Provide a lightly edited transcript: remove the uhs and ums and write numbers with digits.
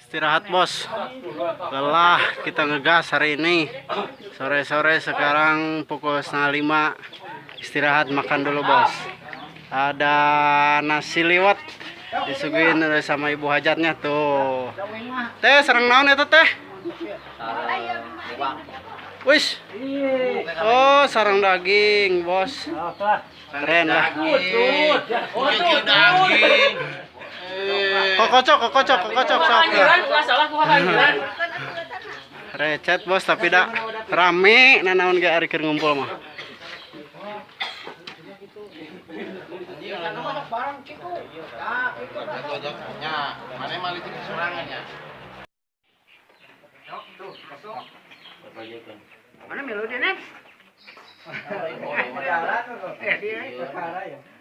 Istirahat bos, lelah kita ngegas hari ini sore-sore. Sekarang pukul 4:30, istirahat makan dulu bos. Ada nasi liwet disuguhin sama ibu hajatnya tuh. Teh sareng naon eta teh? Wis, oh sarang daging bos, keren lah. Kokocok sok. Recet bos, tapi dak rame nanaon ge ari keur ngumpul mah. Mana milu dia next? Dia